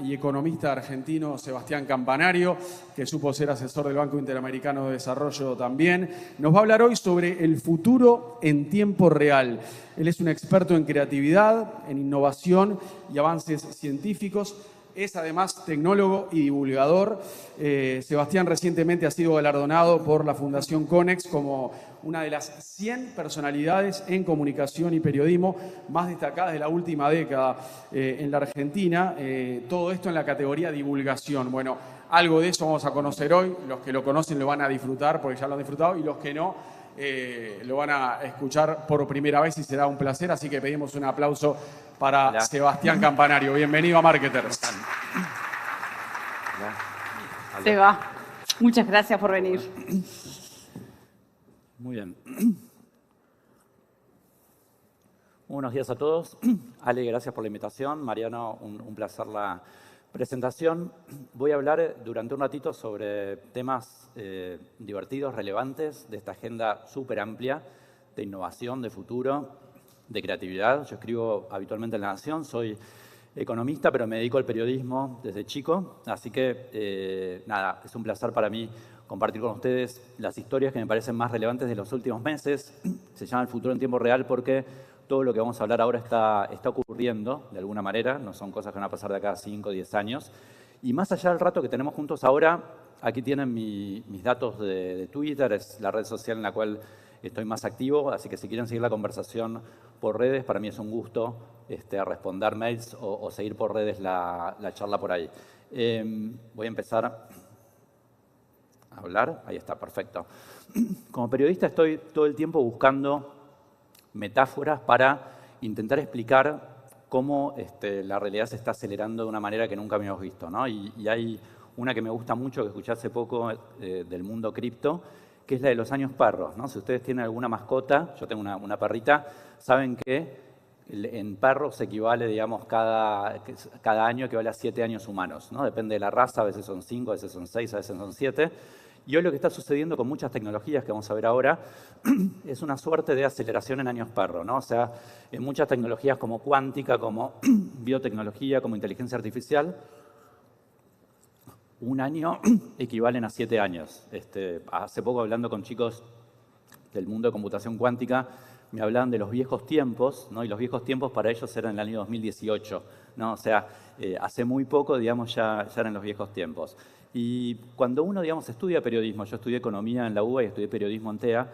y economista argentino Sebastián Campanario, que supo ser asesor del Banco Interamericano de Desarrollo también. Nos va a hablar hoy sobre el futuro en tiempo real. Él es un experto en creatividad, en innovación y avances científicos. Es además tecnólogo y divulgador. Sebastián recientemente ha sido galardonado por la Fundación Conex como una de las 100 personalidades en comunicación y periodismo más destacadas de la última década en la Argentina. Todo esto en la categoría divulgación. Bueno, algo de eso vamos a conocer hoy. Los que lo conocen lo van a disfrutar porque ya lo han disfrutado, y los que no lo van a escuchar por primera vez y será un placer. Así que pedimos un aplauso para Hola. Sebastián Campanario. Bienvenido a Marketers. Seba, muchas gracias por venir. Muy bien. Buenos días a todos. Ale, gracias por la invitación. Mariano, un placer la presentación. Voy a hablar durante un ratito sobre temas divertidos, relevantes de esta agenda súper amplia de innovación, de futuro, de creatividad. Yo escribo habitualmente en La Nación, soy economista, pero me dedico al periodismo desde chico. Así que, nada, es un placer para mí compartir con ustedes las historias que me parecen más relevantes de los últimos meses. Se llama El futuro en tiempo real porque todo lo que vamos a hablar ahora está ocurriendo de alguna manera. No son cosas que van a pasar de acá a 5 o 10 años. Y más allá del rato que tenemos juntos ahora, aquí tienen mis datos de Twitter. Es la red social en la cual estoy más activo. Así que si quieren seguir la conversación por redes, para mí es un gusto responder mails o seguir por redes la charla por ahí. Voy a empezar a hablar. Ahí está, perfecto. Como periodista estoy todo el tiempo buscando metáforas para intentar explicar cómo la realidad se está acelerando de una manera que nunca habíamos visto, ¿no? Y hay una que me gusta mucho, que escuché hace poco del mundo cripto, que es la de los años perros, ¿no? Si ustedes tienen alguna mascota, yo tengo una perrita, saben que en perros se equivale, digamos, cada año equivale a 7 años humanos, ¿no? Depende de la raza, a veces son 5, a veces son 6, a veces son 7. Y hoy lo que está sucediendo con muchas tecnologías que vamos a ver ahora es una suerte de aceleración en años perro, ¿no? O sea, en muchas tecnologías como cuántica, como biotecnología, como inteligencia artificial, un año equivalen a 7 años. Hace poco, hablando con chicos del mundo de computación cuántica, me hablaban de los viejos tiempos, ¿no? Y los viejos tiempos para ellos eran en el año 2018, ¿no? O sea, hace muy poco, digamos, ya eran los viejos tiempos. Y cuando uno, digamos, estudia periodismo, yo estudié economía en la UBA y estudié periodismo en TEA,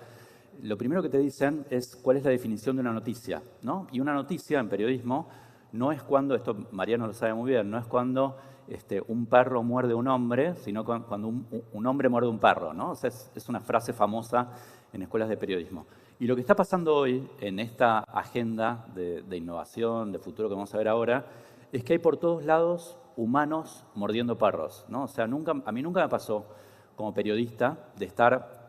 lo primero que te dicen es cuál es la definición de una noticia, ¿no? Y una noticia en periodismo no es cuando, esto Mariano lo sabe muy bien, no es cuando un perro muerde a un hombre, sino cuando un hombre muerde a un perro, ¿no? O sea, es una frase famosa en escuelas de periodismo. Y lo que está pasando hoy en esta agenda de innovación, de futuro que vamos a ver ahora, es que hay por todos lados humanos mordiendo perros, ¿no? O sea, a mí nunca me pasó como periodista de estar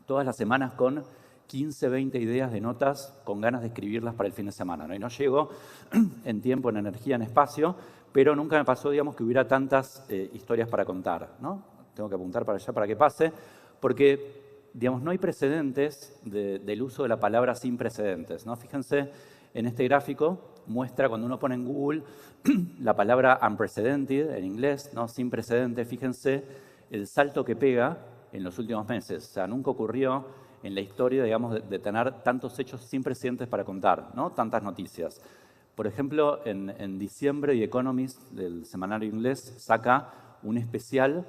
todas las semanas con 15, 20 ideas de notas con ganas de escribirlas para el fin de semana, ¿no? Y no llego en tiempo, en energía, en espacio, pero nunca me pasó, digamos, que hubiera tantas historias para contar, ¿no? Tengo que apuntar para allá para que pase, porque, digamos, no hay precedentes del uso de la palabra sin precedentes, ¿no? Fíjense, en este gráfico muestra cuando uno pone en Google la palabra unprecedented en inglés, ¿no? Sin precedentes. Fíjense el salto que pega en los últimos meses. O sea, nunca ocurrió en la historia, digamos, de tener tantos hechos sin precedentes para contar, ¿no? Tantas noticias. Por ejemplo, en diciembre, The Economist, del semanario inglés, saca un especial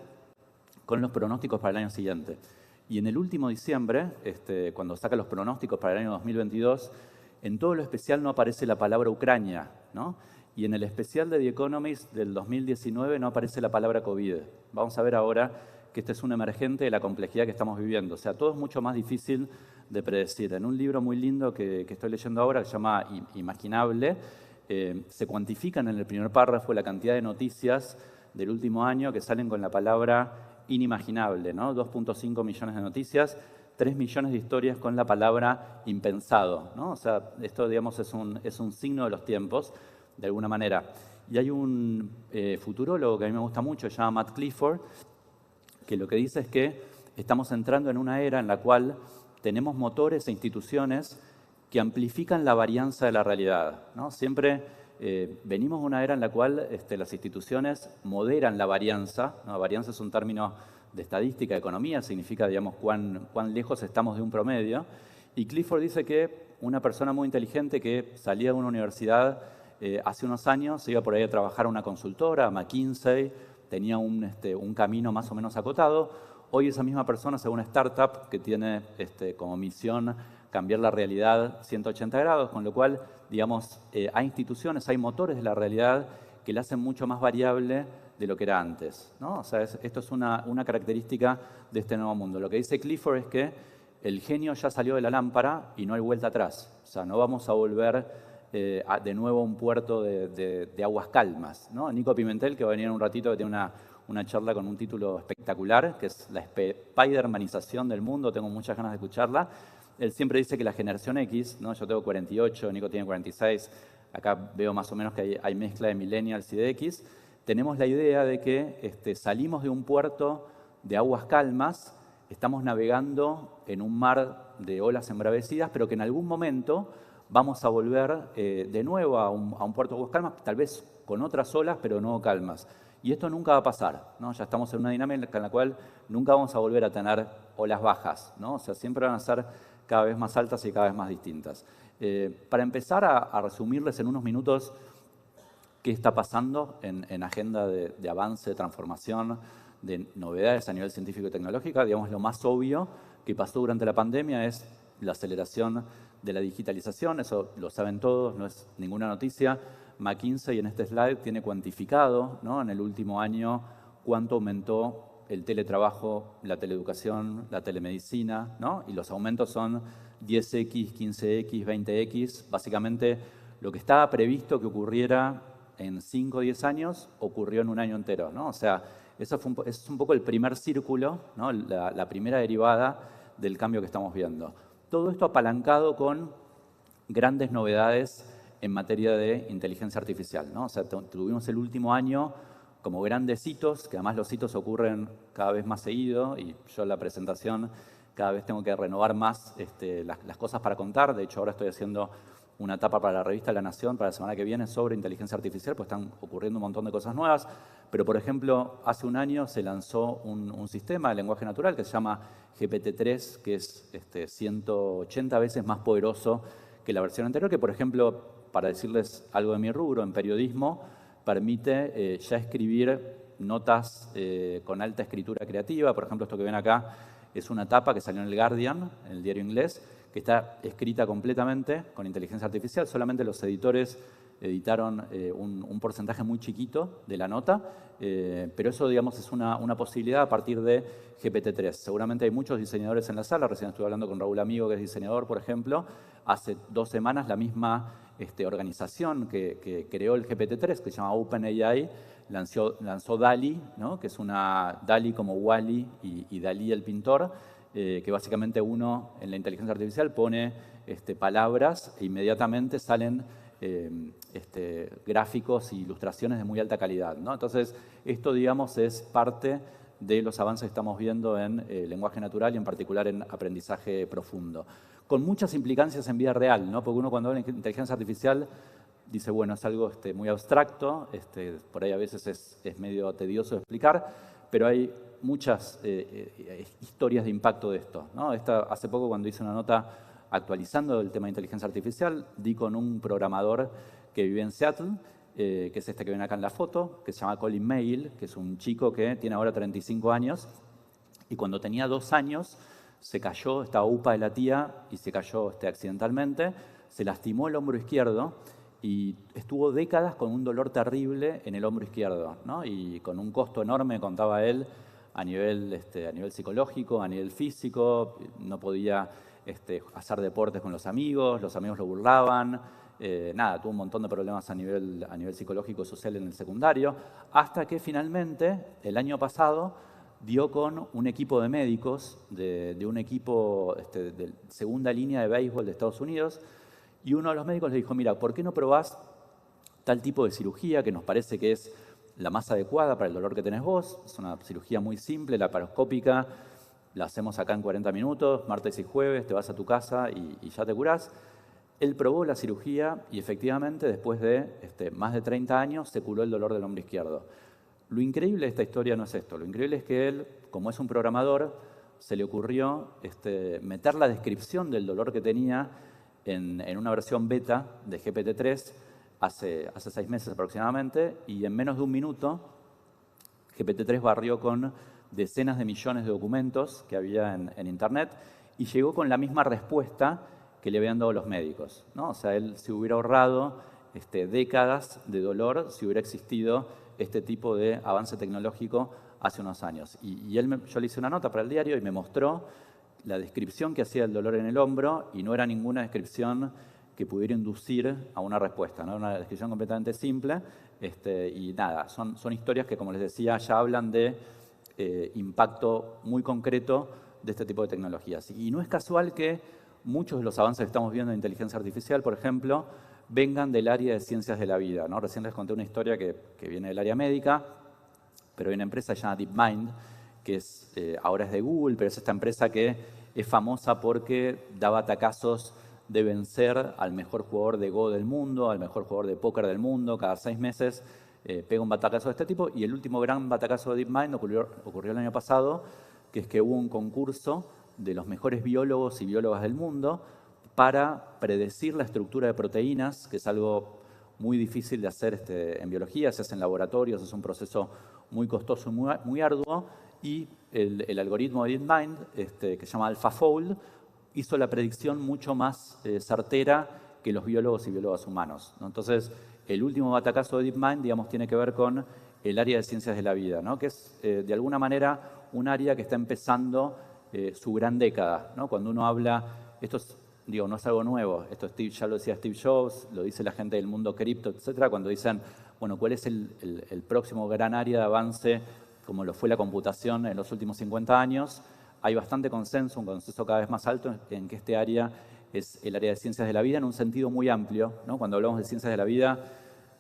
con los pronósticos para el año siguiente. Y en el último diciembre, cuando saca los pronósticos para el año 2022, en todo lo especial no aparece la palabra Ucrania, ¿no? Y en el especial de The Economist del 2019 no aparece la palabra COVID. Vamos a ver ahora que este es un emergente de la complejidad que estamos viviendo. O sea, todo es mucho más difícil de predecir. En un libro muy lindo que estoy leyendo ahora, que se llama Imaginable, se cuantifican en el primer párrafo la cantidad de noticias del último año que salen con la palabra inimaginable, ¿no? 2.5 millones de noticias, 3 millones de historias con la palabra impensado, ¿no? O sea, esto, digamos, es un signo de los tiempos, de alguna manera. Y hay un futurólogo que a mí me gusta mucho, se llama Matt Clifford, que lo que dice es que estamos entrando en una era en la cual tenemos motores e instituciones que amplifican la varianza de la realidad, ¿no? Siempre venimos de una era en la cual las instituciones moderan la varianza, ¿no? Varianza es un término de estadística, de economía, significa, digamos, cuán lejos estamos de un promedio. Y Clifford dice que una persona muy inteligente que salía de una universidad hace unos años, se iba por ahí a trabajar a una consultora, a McKinsey, tenía un camino más o menos acotado. Hoy esa misma persona se va a una startup que tiene como misión cambiar la realidad 180 grados, con lo cual, digamos, hay instituciones, hay motores de la realidad que la hacen mucho más variable de lo que era antes, ¿no? O sea, esto es una característica de este nuevo mundo. Lo que dice Clifford es que el genio ya salió de la lámpara y no hay vuelta atrás. O sea, no vamos a volver de nuevo a un puerto de aguas calmas, ¿no? Nico Pimentel, que va a venir en un ratito, que tiene una charla con un título espectacular, que es la Spidermanización del mundo, tengo muchas ganas de escucharla. Él siempre dice que la generación X, ¿no? Yo tengo 48, Nico tiene 46, acá veo más o menos que hay mezcla de millennials y de X. Tenemos la idea de que salimos de un puerto de aguas calmas, estamos navegando en un mar de olas embravecidas, pero que en algún momento vamos a volver de nuevo a un puerto de aguas calmas, tal vez con otras olas, pero no calmas. Y esto nunca va a pasar, ¿no? Ya estamos en una dinámica en la cual nunca vamos a volver a tener olas bajas, ¿no? O sea, siempre van a ser cada vez más altas y cada vez más distintas. Para empezar a resumirles en unos minutos qué está pasando en agenda de avance, de transformación, de novedades a nivel científico y tecnológico, digamos, lo más obvio que pasó durante la pandemia es la aceleración de la digitalización, eso lo saben todos, no es ninguna noticia. McKinsey en este slide tiene cuantificado, ¿no? En el último año cuánto aumentó el teletrabajo, la teleeducación, la telemedicina, ¿no? Y los aumentos son 10x, 15x, 20x. Básicamente, lo que estaba previsto que ocurriera en 5 o 10 años, ocurrió en un año entero, ¿no? O sea, eso es un poco el primer círculo, ¿no? La primera derivada del cambio que estamos viendo. Todo esto apalancado con grandes novedades en materia de inteligencia artificial, ¿no? O sea, tuvimos el último año como grandes hitos, que además los hitos ocurren cada vez más seguido, y yo en la presentación cada vez tengo que renovar más las cosas para contar. De hecho, ahora estoy haciendo una etapa para la revista La Nación para la semana que viene sobre inteligencia artificial, pues están ocurriendo un montón de cosas nuevas. Pero, por ejemplo, hace un año se lanzó un sistema de lenguaje natural que se llama GPT-3, que es 180 veces más poderoso que la versión anterior, que, por ejemplo, para decirles algo de mi rubro, en periodismo, permite ya escribir notas con alta escritura creativa. Por ejemplo, esto que ven acá es una tapa que salió en el Guardian, en el diario inglés, que está escrita completamente con inteligencia artificial. Solamente los editores editaron un porcentaje muy chiquito de la nota, pero eso, digamos, es una posibilidad a partir de GPT-3. Seguramente hay muchos diseñadores en la sala. Recién estuve hablando con Raúl Amigo, que es diseñador, por ejemplo. Hace 2 semanas la misma organización que creó el GPT-3, que se llama OpenAI, lanzó DALL-E, ¿no? Que es una DALL-E como Wall-E y Dalí el pintor, que básicamente uno en la inteligencia artificial pone palabras e inmediatamente salen gráficos e ilustraciones de muy alta calidad, ¿no? Entonces, esto, digamos, es parte de los avances que estamos viendo en lenguaje natural y en particular en aprendizaje profundo, con muchas implicancias en vida real, ¿no? Porque uno cuando habla de inteligencia artificial dice, bueno, es algo muy abstracto, por ahí a veces es medio tedioso de explicar, pero hay muchas historias de impacto de esto, ¿no? Hace poco, cuando hice una nota actualizando el tema de inteligencia artificial, di con un programador que vive en Seattle, que es que ven acá en la foto, que se llama Colin Mail, que es un chico que tiene ahora 35 años, y cuando tenía 2 años se cayó, estaba upa de la tía, y se cayó accidentalmente, se lastimó el hombro izquierdo, y estuvo décadas con un dolor terrible en el hombro izquierdo, ¿no? Y con un costo enorme, contaba él, a nivel psicológico, a nivel físico. No podía hacer deportes con los amigos lo burlaban, tuvo un montón de problemas a nivel psicológico y social en el secundario, hasta que finalmente, el año pasado, dio con un equipo de médicos de un equipo de segunda línea de béisbol de Estados Unidos, y uno de los médicos le dijo, mira, ¿por qué no probás tal tipo de cirugía que nos parece que es la más adecuada para el dolor que tenés vos? Es una cirugía muy simple, laparoscópica, la hacemos acá en 40 minutos, martes y jueves, te vas a tu casa y ya te curás. él probó la cirugía y efectivamente después de más de 30 años se curó el dolor del hombro izquierdo. Lo increíble de esta historia no es esto, lo increíble es que él, como es un programador, se le ocurrió meter la descripción del dolor que tenía en una versión beta de GPT-3 hace 6 meses aproximadamente, y en menos de un minuto GPT-3 barrió con decenas de millones de documentos que había en Internet y llegó con la misma respuesta que le habían dado los médicos, ¿no? O sea, él se hubiera ahorrado décadas de dolor si hubiera existido este tipo de avance tecnológico hace unos años. Y él yo le hice una nota para el diario y me mostró la descripción que hacía del dolor en el hombro y no era ninguna descripción que pudiera inducir a una respuesta, ¿no? Era una descripción completamente simple y nada, son historias que, como les decía, ya hablan de impacto muy concreto de este tipo de tecnologías. Y no es casual que muchos de los avances que estamos viendo en inteligencia artificial, por ejemplo, vengan del área de ciencias de la vida, ¿no? Recién les conté una historia que viene del área médica, pero hay una empresa llamada DeepMind, que ahora es de Google, pero es esta empresa que es famosa porque da batacazos de vencer al mejor jugador de Go del mundo, al mejor jugador de póker del mundo. Cada 6 meses pega un batacazo de este tipo, y el último gran batacazo de DeepMind ocurrió el año pasado, que es que hubo un concurso de los mejores biólogos y biólogas del mundo para predecir la estructura de proteínas, que es algo muy difícil de hacer en biología, se hace en laboratorios, es un proceso muy costoso y muy arduo, y el algoritmo de DeepMind, que se llama AlphaFold, hizo la predicción mucho más certera que los biólogos y biólogas humanos, ¿no? Entonces, el último batacazo de DeepMind, digamos, tiene que ver con el área de ciencias de la vida, ¿no? Que es, de alguna manera, un área que está empezando su gran década, ¿no? Cuando uno habla, no es algo nuevo, esto ya lo decía Steve Jobs, lo dice la gente del mundo cripto, etcétera, cuando dicen, bueno, ¿cuál es el próximo gran área de avance, como lo fue la computación en los últimos 50 años? Hay bastante consenso, un consenso cada vez más alto en que este área es el área de ciencias de la vida en un sentido muy amplio, ¿no? Cuando hablamos de ciencias de la vida,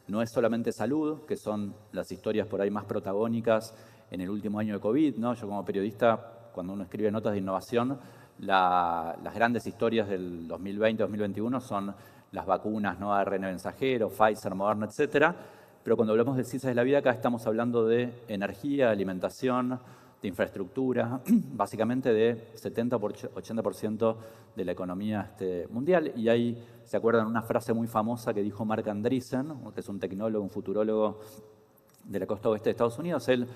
no es solamente salud, que son las historias por ahí más protagónicas en el último año de COVID, ¿no? Yo como periodista, cuando uno escribe notas de innovación, las grandes historias del 2020-2021 son las vacunas, ¿no? ARN mensajero, Pfizer, Moderna, etcétera. Pero cuando hablamos de ciencias de la vida, acá estamos hablando de energía, alimentación, de infraestructura, básicamente de 70-80% de la economía mundial. Y ahí se acuerdan una frase muy famosa que dijo Marc Andreessen, que es un tecnólogo, un futurólogo de la costa oeste de Estados Unidos. Él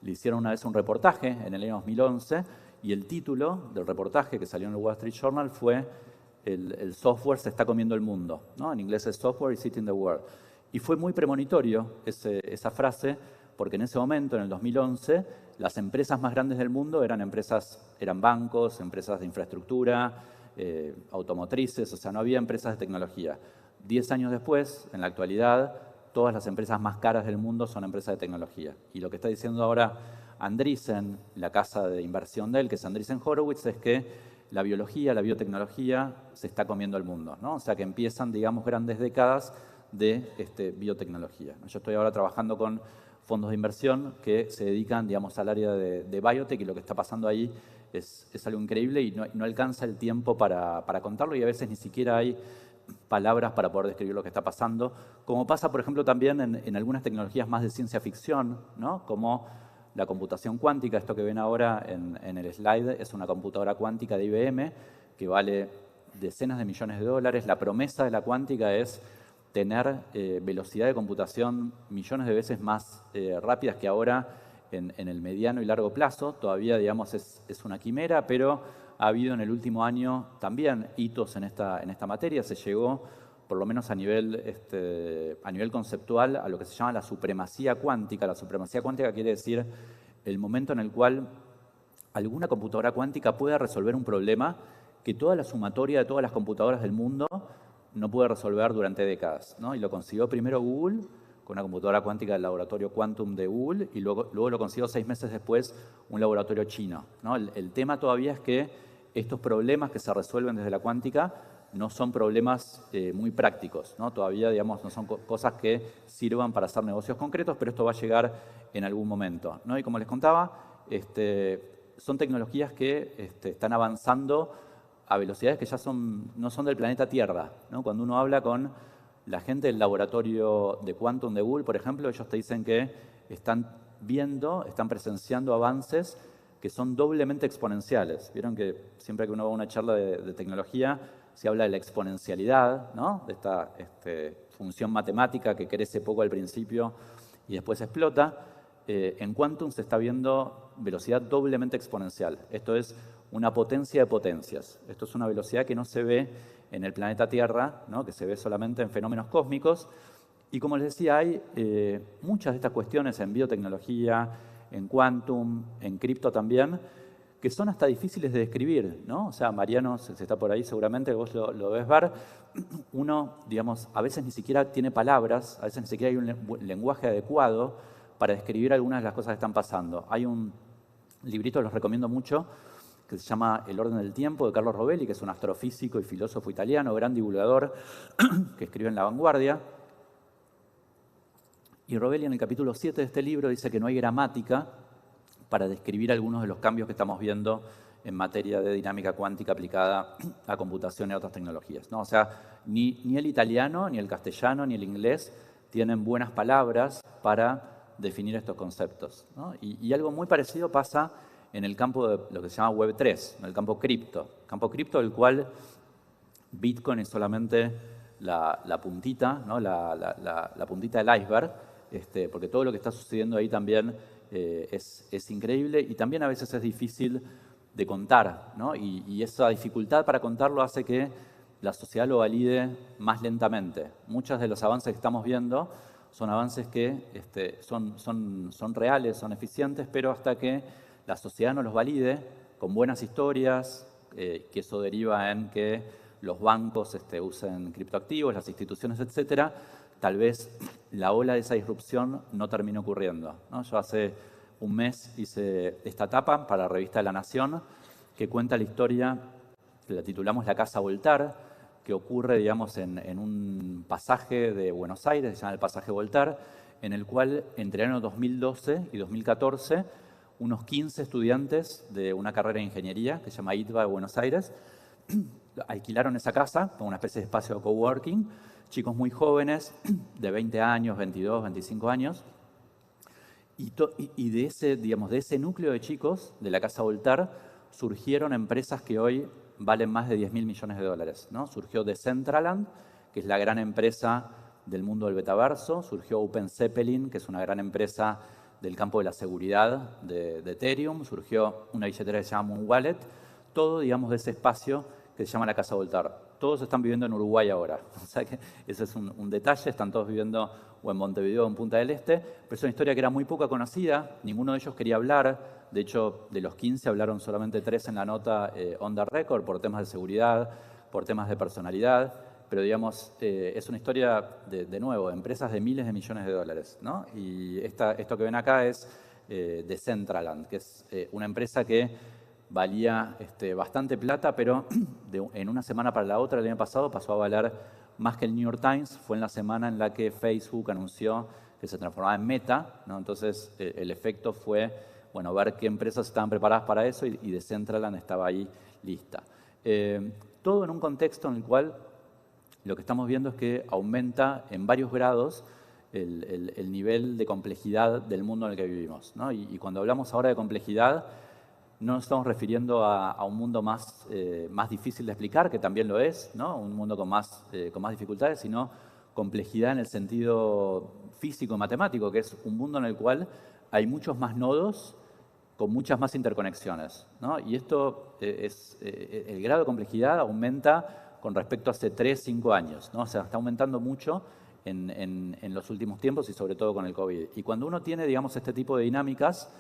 le hicieron una vez un reportaje en el año 2011 y el título del reportaje que salió en el Wall Street Journal fue el software se está comiendo el mundo, ¿no? En inglés es software is eating the world. Y fue muy premonitorio esa frase, porque en ese momento, en el 2011, las empresas más grandes del mundo eran bancos, empresas de infraestructura, automotrices, o sea, no había empresas de tecnología. 10 años después, en la actualidad, todas las empresas más caras del mundo son empresas de tecnología. Y lo que está diciendo ahora Andreessen, la casa de inversión de él, que es Andreessen Horowitz, es que la biología, la biotecnología se está comiendo el mundo, ¿no? O sea, que empiezan, digamos, grandes décadas de biotecnología. Yo estoy ahora trabajando con fondos de inversión que se dedican, digamos, al área de biotech, y lo que está pasando ahí es algo increíble y no alcanza el tiempo para contarlo, y a veces ni siquiera hay palabras para poder describir lo que está pasando, como pasa, por ejemplo, también en algunas tecnologías más de ciencia ficción, ¿no? Como la computación cuántica. Esto que ven ahora en el slide es una computadora cuántica de IBM que vale decenas de millones de dólares. La promesa de la cuántica es tener velocidad de computación millones de veces más rápidas que ahora en el mediano y largo plazo. Todavía, digamos, es una quimera, pero ha habido en el último año también hitos en esta materia. Se llegó, por lo menos a nivel conceptual, a lo que se llama la supremacía cuántica. La supremacía cuántica quiere decir el momento en el cual alguna computadora cuántica pueda resolver un problema que toda la sumatoria de todas las computadoras del mundo no puede resolver durante décadas, ¿no? Y lo consiguió primero Google, con una computadora cuántica del laboratorio Quantum de Google, y luego lo consiguió 6 meses después un laboratorio chino, ¿no? El tema todavía es que estos problemas que se resuelven desde la cuántica no son problemas muy prácticos, ¿no? Todavía, digamos, no son cosas que sirvan para hacer negocios concretos, pero esto va a llegar en algún momento, ¿no? Y como les contaba, son tecnologías que están avanzando a velocidades que ya no son del planeta Tierra, ¿no? Cuando uno habla con la gente del laboratorio de Quantum de Google, por ejemplo, ellos te dicen que están presenciando avances que son doblemente exponenciales. Vieron que siempre que uno va a una charla de tecnología se habla de la exponencialidad, ¿no? De esta función matemática que crece poco al principio y después explota. En Quantum se está viendo velocidad doblemente exponencial. Esto es una potencia de potencias. Esto es una velocidad que no se ve en el planeta Tierra, ¿no? Que se ve solamente en fenómenos cósmicos. Y como les decía, hay muchas de estas cuestiones en biotecnología, en quantum, en cripto también, que son hasta difíciles de describir, ¿no? O sea, Mariano, si está por ahí seguramente, vos lo debes ver, uno, digamos, a veces ni siquiera tiene palabras, a veces ni siquiera hay un lenguaje adecuado para describir algunas de las cosas que están pasando. Hay un librito, los recomiendo mucho, que se llama El orden del tiempo, de Carlo Rovelli, que es un astrofísico y filósofo italiano, gran divulgador, que escribe en La Vanguardia. Y Rovelli en el capítulo 7 de este libro dice que no hay gramática para describir algunos de los cambios que estamos viendo en materia de dinámica cuántica aplicada a computación y a otras tecnologías, ¿no? O sea, ni el italiano, ni el castellano, ni el inglés tienen buenas palabras para definir estos conceptos, ¿no? Y algo muy parecido pasa en el campo de lo que se llama Web3, en el campo cripto del cual Bitcoin es solamente la puntita, ¿no? la puntita del iceberg, porque todo lo que está sucediendo ahí también es increíble y también a veces es difícil de contar, ¿no? Y esa dificultad para contarlo hace que la sociedad lo valide más lentamente. Muchos de los avances que estamos viendo son avances que son reales, son eficientes, pero hasta que la sociedad no los valide con buenas historias, que eso deriva en que los bancos usen criptoactivos, las instituciones, etcétera, tal vez la ola de esa disrupción no termine ocurriendo, ¿no? Yo hace un mes hice esta tapa para la revista La Nación, que cuenta la historia, que la titulamos La Casa Voltaire, que ocurre, digamos, en un pasaje de Buenos Aires, se llama el pasaje Voltaire, en el cual entre el año 2012 y 2014, unos 15 estudiantes de una carrera de ingeniería, que se llama ITBA de Buenos Aires, alquilaron esa casa como una especie de espacio de coworking, chicos muy jóvenes, de 20 años, 22, 25 años, y de ese núcleo de chicos de la Casa Voltaire surgieron empresas que hoy valen más de 10.000 millones de dólares, ¿no? Surgió Decentraland, que es la gran empresa del mundo del metaverso, surgió OpenZeppelin, que es una gran empresa del campo de la seguridad de Ethereum, surgió una billetera que se llama Moon Wallet, todo, digamos, de ese espacio que se llama la Casa Voltaire. Todos están viviendo en Uruguay ahora, o sea que ese es un detalle, están todos viviendo o en Montevideo o en Punta del Este, pero es una historia que era muy poca conocida, ninguno de ellos quería hablar, de hecho, de los 15 hablaron solamente 3 en la nota on the record por temas de seguridad, por temas de personalidad, pero digamos, es una historia, de nuevo, de empresas de miles de millones de dólares, ¿no? Y esto que ven acá es Decentraland, que es una empresa que valía bastante plata, pero en una semana para la otra, el año pasado, pasó a valer más que el New York Times. Fue en la semana en la que Facebook anunció que se transformaba en Meta, ¿no? Entonces, el efecto fue, bueno, ver qué empresas estaban preparadas para eso y Decentraland estaba ahí lista. Todo en un contexto en el cual lo que estamos viendo es que aumenta en varios grados el nivel de complejidad del mundo en el que vivimos, ¿no? Y cuando hablamos ahora de complejidad, no nos estamos refiriendo a un mundo más difícil de explicar, que también lo es, ¿no? Un mundo con más dificultades, sino complejidad en el sentido físico y matemático, que es un mundo en el cual hay muchos más nodos con muchas más interconexiones, ¿no? Y esto el grado de complejidad aumenta con respecto a hace 3, 5 años, ¿no? O sea, está aumentando mucho en los últimos tiempos y sobre todo con el COVID. Y cuando uno tiene, digamos, este tipo de dinámicas,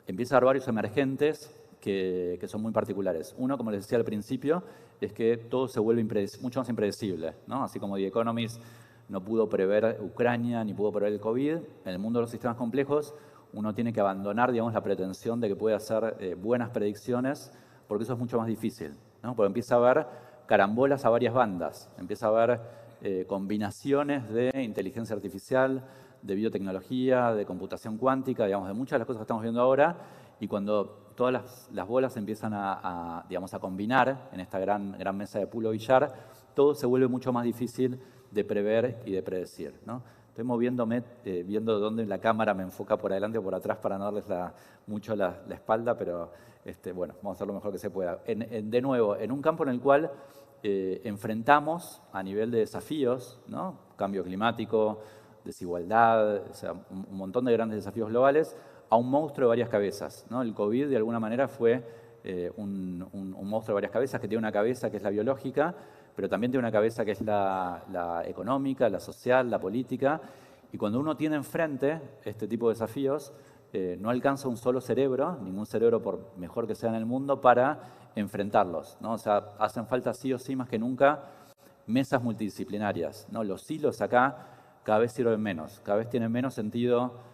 empieza a haber varios emergentes que son muy particulares. Uno, como les decía al principio, es que todo se vuelve mucho más impredecible, ¿no? Así como The Economist no pudo prever Ucrania ni pudo prever el COVID, en el mundo de los sistemas complejos uno tiene que abandonar, digamos, la pretensión de que puede hacer buenas predicciones, porque eso es mucho más difícil, ¿no? Porque empieza a haber carambolas a varias bandas, empieza a haber combinaciones de inteligencia artificial, de biotecnología, de computación cuántica, digamos, de muchas de las cosas que estamos viendo ahora, y cuando todas las bolas empiezan digamos, a combinar en esta gran mesa de pool o billar, todo se vuelve mucho más difícil de prever y de predecir, ¿no? Estoy moviéndome, viendo dónde la cámara me enfoca por adelante o por atrás para no darles mucho la espalda, pero bueno, vamos a hacer lo mejor que se pueda. De nuevo, en un campo en el cual enfrentamos a nivel de desafíos, ¿no? Cambio climático, desigualdad, o sea, un montón de grandes desafíos globales, a un monstruo de varias cabezas, ¿no? El COVID, de alguna manera, fue un monstruo de varias cabezas, que tiene una cabeza que es la biológica, pero también tiene una cabeza que es la económica, la social, la política. Y cuando uno tiene enfrente este tipo de desafíos, no alcanza un solo cerebro, ningún cerebro por mejor que sea en el mundo, para enfrentarlos, ¿no? O sea, hacen falta sí o sí más que nunca mesas multidisciplinarias, ¿no? Los hilos acá cada vez sirven menos, cada vez tienen menos sentido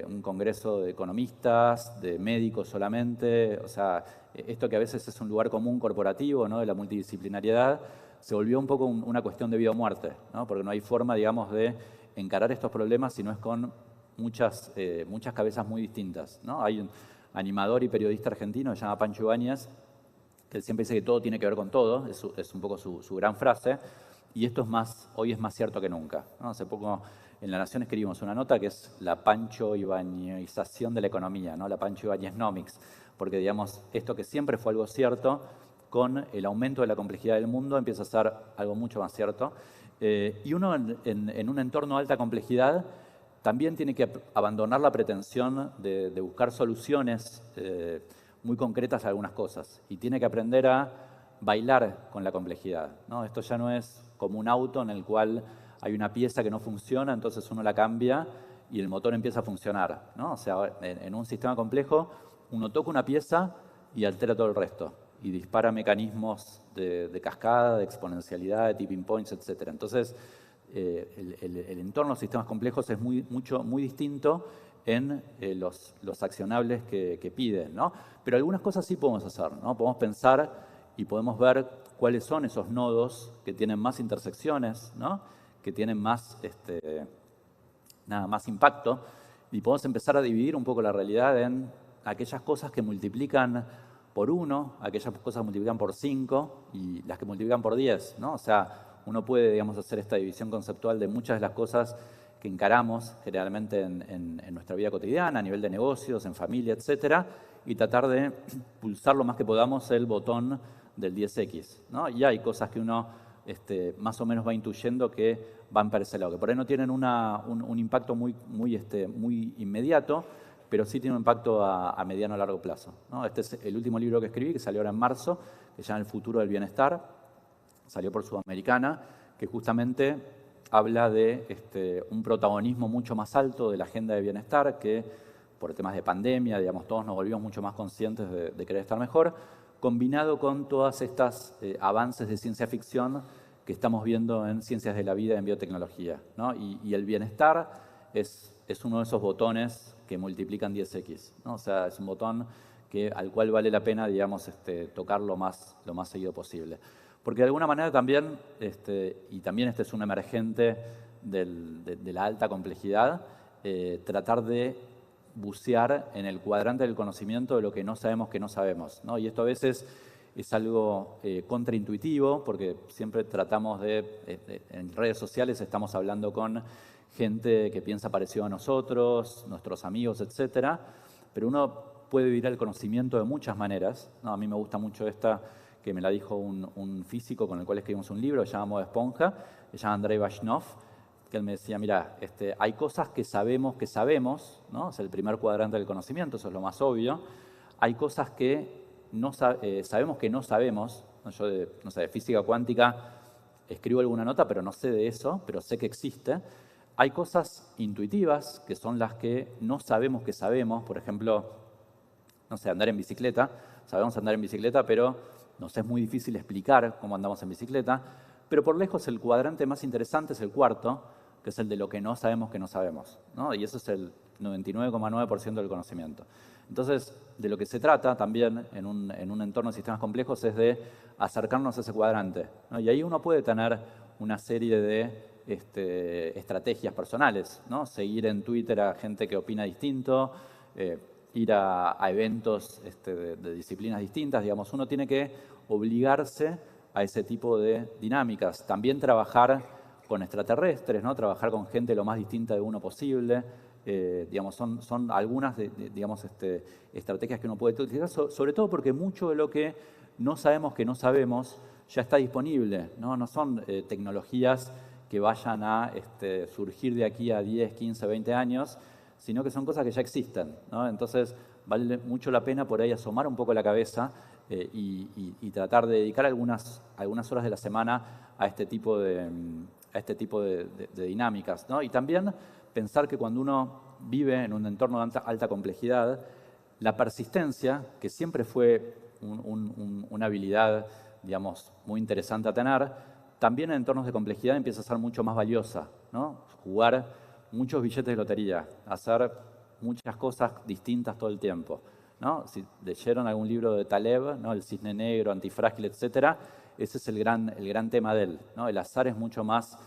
un congreso de economistas, de médicos solamente. O sea, esto que a veces es un lugar común corporativo, ¿no? De la multidisciplinariedad, se volvió un poco una cuestión de vida o muerte, ¿no? Porque no hay forma, digamos, de encarar estos problemas si no es con muchas cabezas muy distintas, ¿no? Hay un animador y periodista argentino que se llama Pancho Ibáñez, que él siempre dice que todo tiene que ver con todo, es un poco su gran frase, y esto hoy es más cierto que nunca, ¿no? Hace poco en La Nación escribimos una nota que es la Pancho Ibáñezización de la economía, ¿no? La Pancho Ibáñeznomics, porque, digamos, esto que siempre fue algo cierto, con el aumento de la complejidad del mundo empieza a ser algo mucho más cierto. Y uno en un entorno de alta complejidad también tiene que abandonar la pretensión de buscar soluciones muy concretas a algunas cosas, y tiene que aprender a bailar con la complejidad, ¿no? Esto ya no es como un auto en el cual hay una pieza que no funciona, entonces uno la cambia y el motor empieza a funcionar, ¿no? O sea, en un sistema complejo uno toca una pieza y altera todo el resto, y dispara mecanismos de cascada, de exponencialidad, de tipping points, etc. Entonces, el entorno de los sistemas complejos es muy distinto en los accionables que piden, ¿no? Pero algunas cosas sí podemos hacer, ¿no? Podemos pensar y podemos ver cuáles son esos nodos que tienen más intersecciones, ¿no? Que tienen más impacto, y podemos empezar a dividir un poco la realidad en aquellas cosas que multiplican por 1, aquellas cosas que multiplican por 5 y las que multiplican por 10, ¿no? O sea, uno puede, digamos, hacer esta división conceptual de muchas de las cosas que encaramos generalmente en nuestra vida cotidiana, a nivel de negocios, en familia, etcétera, y tratar de pulsar lo más que podamos el botón del 10X, ¿no? Y hay cosas que uno más o menos va intuyendo que van para ese lado, que por ahí no tienen un impacto muy inmediato, pero sí tiene un impacto a mediano o largo plazo, ¿no? Este es el último libro que escribí, que salió ahora en marzo, que se llama El futuro del bienestar, salió por Sudamericana, que justamente habla de un protagonismo mucho más alto de la agenda de bienestar, que por temas de pandemia, digamos, todos nos volvimos mucho más conscientes de querer estar mejor, combinado con todas estas avances de ciencia ficción que estamos viendo en ciencias de la vida y en biotecnología, ¿no? Y el bienestar es uno de esos botones que multiplican 10X, ¿no? O sea, es un botón al cual vale la pena, digamos, tocar lo más seguido posible. Porque de alguna manera también, y también este es un emergente de la alta complejidad, tratar de bucear en el cuadrante del conocimiento de lo que no sabemos, ¿no? Y esto a veces es algo contraintuitivo, porque siempre tratamos en redes sociales estamos hablando con gente que piensa parecido a nosotros, nuestros amigos, etcétera, pero uno puede vivir el conocimiento de muchas maneras, ¿no? A mí me gusta mucho esta, que me la dijo un físico con el cual escribimos un libro, que se llama Modo Esponja, que se llama Andrei Vashnov, que él me decía, mira, hay cosas que sabemos, ¿no? Es el primer cuadrante del conocimiento, eso es lo más obvio. Hay cosas que sabemos que no sabemos, ¿no? Yo de física cuántica escribo alguna nota, pero no sé de eso, pero sé que existe. Hay cosas intuitivas, que son las que no sabemos que sabemos, por ejemplo, no sé, andar en bicicleta. Sabemos andar en bicicleta, pero nos es muy difícil explicar cómo andamos en bicicleta. Pero por lejos el cuadrante más interesante es el cuarto, que es el de lo que no sabemos, ¿no? Y eso es el 99,9% del conocimiento. Entonces, de lo que se trata también en un entorno de sistemas complejos es de acercarnos a ese cuadrante, ¿no? Y ahí uno puede tener una serie de estrategias personales, ¿no? Seguir en Twitter a gente que opina distinto, ir a eventos de disciplinas distintas, digamos, uno tiene que obligarse a ese tipo de dinámicas. También trabajar con extraterrestres, ¿no? Trabajar con gente lo más distinta de uno posible. Digamos, son algunas digamos, estrategias que uno puede utilizar, sobre todo porque mucho de lo que no sabemos ya está disponible, ¿no? No son tecnologías que vayan a surgir de aquí a 10, 15, 20 años, sino que son cosas que ya existen, ¿no? Entonces, vale mucho la pena por ahí asomar un poco la cabeza y tratar de dedicar algunas horas de la semana a este tipo de dinámicas, ¿no? Y también pensar que cuando uno vive en un entorno de alta complejidad, la persistencia, que siempre fue una habilidad, digamos, muy interesante a tener, también en entornos de complejidad empieza a ser mucho más valiosa, ¿no? Jugar muchos billetes de lotería, hacer muchas cosas distintas todo el tiempo, ¿no? Si leyeron algún libro de Taleb, ¿no? El cisne negro, antifrágil, etcétera, ese es el gran tema de él, ¿no? El azar es mucho más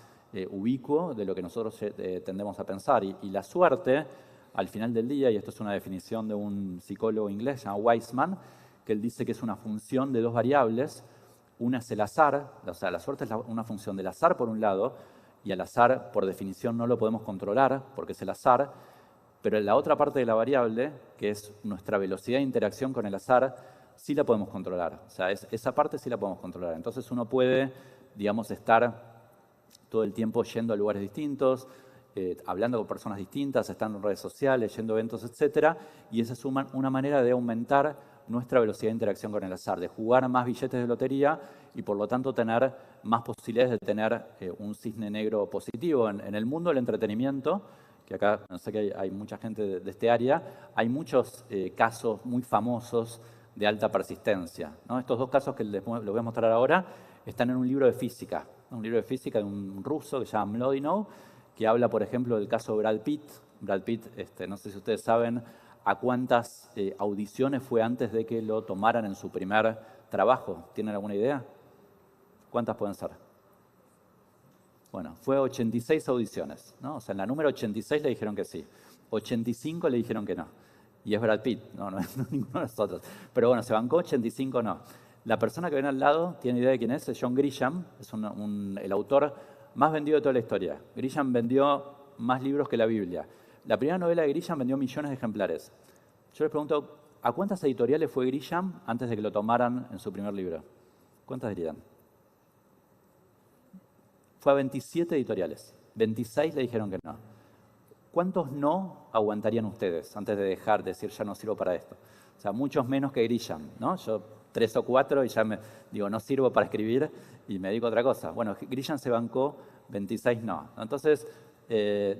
ubicuo de lo que nosotros tendemos a pensar. Y la suerte, al final del día, y esto es una definición de un psicólogo inglés, llamado Weissman, que él dice que es una función de dos variables. Una es el azar, o sea, la suerte es una función del azar por un lado, y al azar, por definición, no lo podemos controlar, porque es el azar, pero la otra parte de la variable, que es nuestra velocidad de interacción con el azar, sí la podemos controlar. O sea, esa parte sí la podemos controlar. Entonces uno puede, digamos, estar todo el tiempo yendo a lugares distintos, hablando con personas distintas, estando en redes sociales, yendo a eventos, etcétera, y esa es una manera de aumentar nuestra velocidad de interacción con el azar, de jugar más billetes de lotería y por lo tanto tener más posibilidades de tener un cisne negro positivo. En el mundo del entretenimiento, que acá no sé que hay mucha gente de este área, hay muchos casos muy famosos de alta persistencia, ¿no? Estos dos casos que les voy a mostrar ahora están en un libro de física de un ruso que se llama Mlodinow, que habla, por ejemplo, del caso de Brad Pitt. Brad Pitt, no sé si ustedes saben a cuántas audiciones fue antes de que lo tomaran en su primer trabajo. ¿Tienen alguna idea? ¿Cuántas pueden ser? Bueno, fue 86 audiciones, ¿no? O sea, en la número 86 le dijeron que sí, 85 le dijeron que no. Y es Brad Pitt, no es ninguno de nosotros. Pero bueno, se bancó 85 no. La persona que ven al lado, ¿tiene idea de quién es? Es John Grisham, es el autor más vendido de toda la historia. Grisham vendió más libros que la Biblia. La primera novela de Grisham vendió millones de ejemplares. Yo les pregunto, ¿a cuántas editoriales fue Grisham antes de que lo tomaran en su primer libro? ¿Cuántas dirían? Fue a 27 editoriales. 26 le dijeron que no. ¿Cuántos no aguantarían ustedes antes de dejar de decir ya no sirvo para esto? O sea, muchos menos que Grisham, ¿no? Yo 3 o 4 y ya digo, no sirvo para escribir y me dedico a otra cosa. Bueno, Grisham se bancó 26 no. Entonces,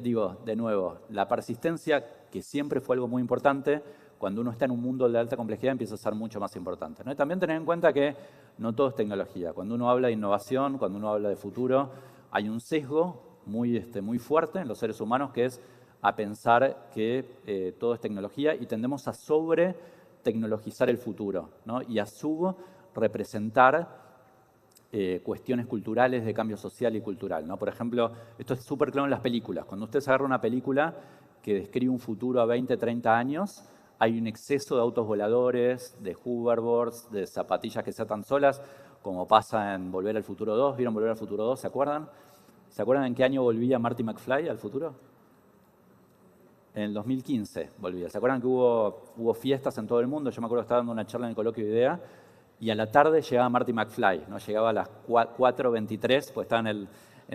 digo, de nuevo, la persistencia, que siempre fue algo muy importante, cuando uno está en un mundo de alta complejidad empieza a ser mucho más importante, ¿no? Y también tener en cuenta que no todo es tecnología. Cuando uno habla de innovación, cuando uno habla de futuro, hay un sesgo muy fuerte en los seres humanos que es a pensar que todo es tecnología y tendemos a sobre-tecnologizar el futuro, ¿no? Y a subrepresentar cuestiones culturales de cambio social y cultural, ¿no? Por ejemplo, esto es súper claro en las películas. Cuando usted agarra una película que describe un futuro a 20, 30 años, hay un exceso de autos voladores, de hoverboards, de zapatillas que se atan solas, como pasa en Volver al Futuro 2. ¿Vieron Volver al Futuro 2? ¿Se acuerdan? ¿Se acuerdan en qué año volvía Marty McFly al futuro? En el 2015 volvía. ¿Se acuerdan que hubo fiestas en todo el mundo? Yo me acuerdo que estaba dando una charla en el coloquio de IDEA y a la tarde llegaba Marty McFly, ¿no? Llegaba a las 4:23, pues estaba en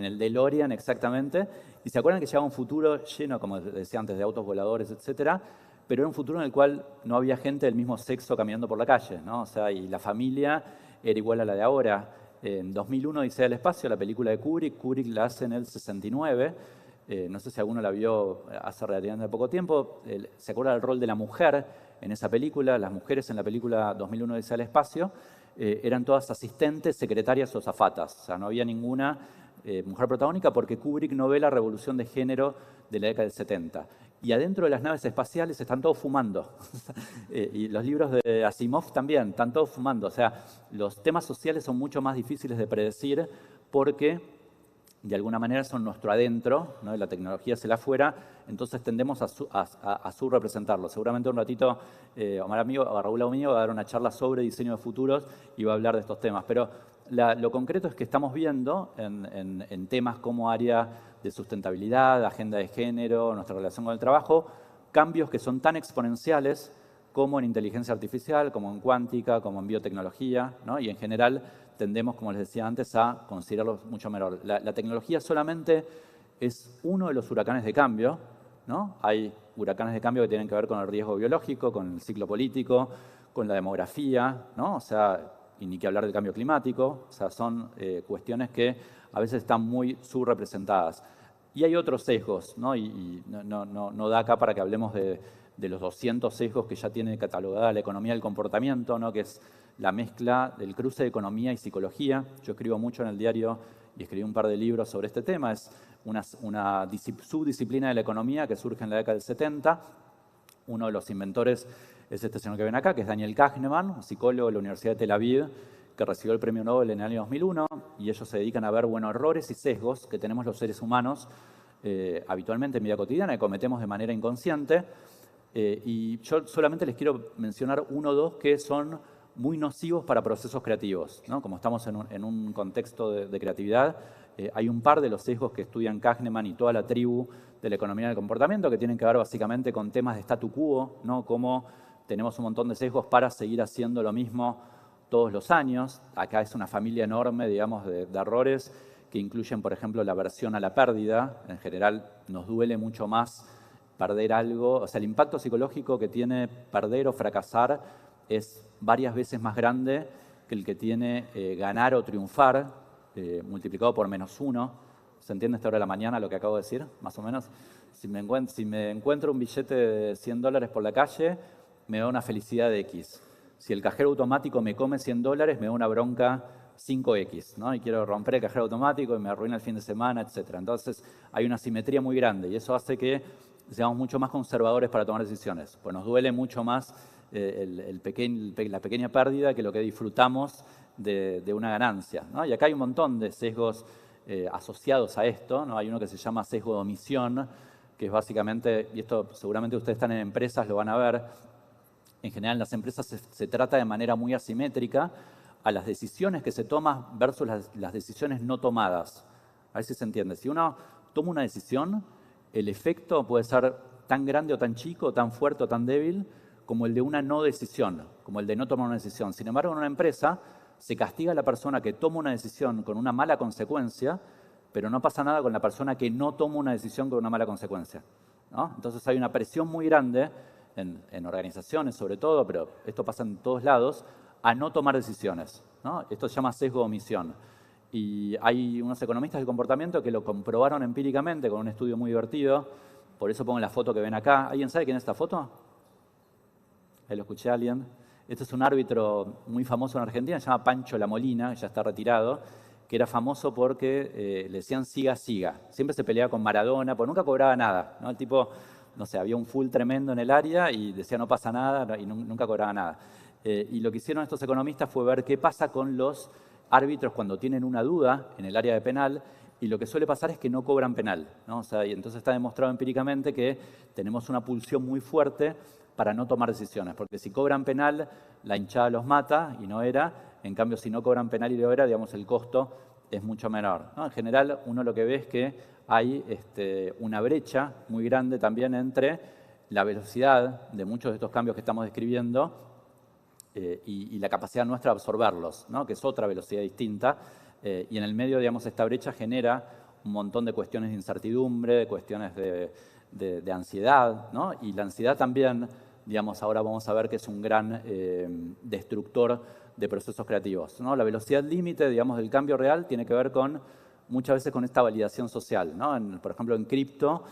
el DeLorean exactamente. Y se acuerdan que llegaba un futuro lleno, como decía antes, de autos voladores, etcétera, pero era un futuro en el cual no había gente del mismo sexo caminando por la calle, ¿no? O sea, y la familia era igual a la de ahora. En 2001, Odisea del Espacio, la película de Kubrick la hace en el 69. No sé si alguno la vio hace relativamente poco tiempo. ¿Se acuerda del rol de la mujer en esa película? Las mujeres en la película 2001, Odisea del Espacio, eran todas asistentes, secretarias o azafatas. O sea, no había ninguna mujer protagónica porque Kubrick no ve la revolución de género de la década del 70. Y adentro de las naves espaciales están todos fumando. Y los libros de Asimov también, están todos fumando. O sea, los temas sociales son mucho más difíciles de predecir porque de alguna manera son nuestro adentro, ¿no? Y la tecnología es el afuera, entonces tendemos a subrepresentarlo. Seguramente un ratito Omar amigo, o Raúl Amigo va a dar una charla sobre diseño de futuros y va a hablar de estos temas. Pero lo concreto es que estamos viendo en temas como área de sustentabilidad, agenda de género, nuestra relación con el trabajo, cambios que son tan exponenciales como en inteligencia artificial, como en cuántica, como en biotecnología, ¿no? Y en general tendemos, como les decía antes, a considerarlos mucho menor. La tecnología solamente es uno de los huracanes de cambio, ¿no? Hay huracanes de cambio que tienen que ver con el riesgo biológico, con el ciclo político, con la demografía, ¿no? O sea, y ni que hablar del cambio climático, o sea, son cuestiones que a veces están muy subrepresentadas. Y hay otros sesgos, ¿no? Y no da acá para que hablemos de los 200 sesgos que ya tiene catalogada la economía del comportamiento, ¿no? Que es la mezcla del cruce de economía y psicología. Yo escribo mucho en el diario y escribí un par de libros sobre este tema. Es una subdisciplina de la economía que surge en la década del 70. Uno de los inventores es este señor que ven acá, que es Daniel Kahneman, un psicólogo de la Universidad de Tel Aviv, que recibió el premio Nobel en el año 2001, y ellos se dedican a ver, bueno, errores y sesgos que tenemos los seres humanos habitualmente en vida cotidiana, que cometemos de manera inconsciente. Y yo solamente les quiero mencionar uno o dos que son muy nocivos para procesos creativos, ¿no? Como estamos en un contexto de creatividad, hay un par de los sesgos que estudian Kahneman y toda la tribu de la economía del comportamiento que tienen que ver básicamente con temas de statu quo, ¿no? Cómo tenemos un montón de sesgos para seguir haciendo lo mismo todos los años. Acá es una familia enorme, digamos, de errores que incluyen, por ejemplo, la aversión a la pérdida. En general nos duele mucho más perder algo. O sea, el impacto psicológico que tiene perder o fracasar es varias veces más grande que el que tiene ganar o triunfar, multiplicado por -1. ¿Se entiende esta hora de la mañana lo que acabo de decir? Más o menos. Si me encuentro un billete de $100 por la calle, me da una felicidad de X. Si el cajero automático me come $100, me da una bronca 5X, ¿no? Y quiero romper el cajero automático y me arruina el fin de semana, etc. Entonces hay una simetría muy grande y eso hace que seamos mucho más conservadores para tomar decisiones. Pues nos duele mucho más la pequeña pérdida que lo que disfrutamos de una ganancia, ¿no? Y acá hay un montón de sesgos asociados a esto, ¿no? Hay uno que se llama sesgo de omisión, que es básicamente, y esto seguramente ustedes están en empresas, lo van a ver, en general en las empresas se trata de manera muy asimétrica a las decisiones que se toman versus las decisiones no tomadas. A ver si se entiende. Si uno toma una decisión, el efecto puede ser tan grande o tan chico, tan fuerte o tan débil, como el de una no decisión, como el de no tomar una decisión. Sin embargo, en una empresa se castiga a la persona que toma una decisión con una mala consecuencia, pero no pasa nada con la persona que no toma una decisión con una mala consecuencia, ¿no? Entonces hay una presión muy grande en organizaciones sobre todo, pero esto pasa en todos lados, a no tomar decisiones, ¿no? Esto se llama sesgo de omisión. Y hay unos economistas del comportamiento que lo comprobaron empíricamente con un estudio muy divertido. Por eso pongo la foto que ven acá. ¿Alguien sabe quién es esta foto? Ahí lo escuché a alguien. Este es un árbitro muy famoso en Argentina, se llama Pancho La Molina, ya está retirado, que era famoso porque le decían siga, siga. Siempre se peleaba con Maradona, porque nunca cobraba nada, ¿no? El tipo, no sé, había un full tremendo en el área y decía no pasa nada y nunca cobraba nada. Y lo que hicieron estos economistas fue ver qué pasa con los árbitros cuando tienen una duda en el área de penal, y lo que suele pasar es que no cobran penal, ¿no? O sea, y entonces está demostrado empíricamente que tenemos una pulsión muy fuerte para no tomar decisiones, porque si cobran penal, la hinchada los mata y no era, en cambio si no cobran penal y lo era, digamos, el costo es mucho menor, ¿no? En general, uno lo que ve es que hay una brecha muy grande también entre la velocidad de muchos de estos cambios que estamos describiendo y la capacidad nuestra de absorberlos, ¿no? Que es otra velocidad distinta. Y en el medio, digamos, esta brecha genera un montón de cuestiones de incertidumbre, de cuestiones de ansiedad, ¿no? Y la ansiedad también, digamos, ahora vamos a ver que es un gran destructor de procesos creativos, ¿no? La velocidad límite, digamos, del cambio real tiene que ver con, muchas veces, con esta validación social, ¿no? Por ejemplo, en cripto,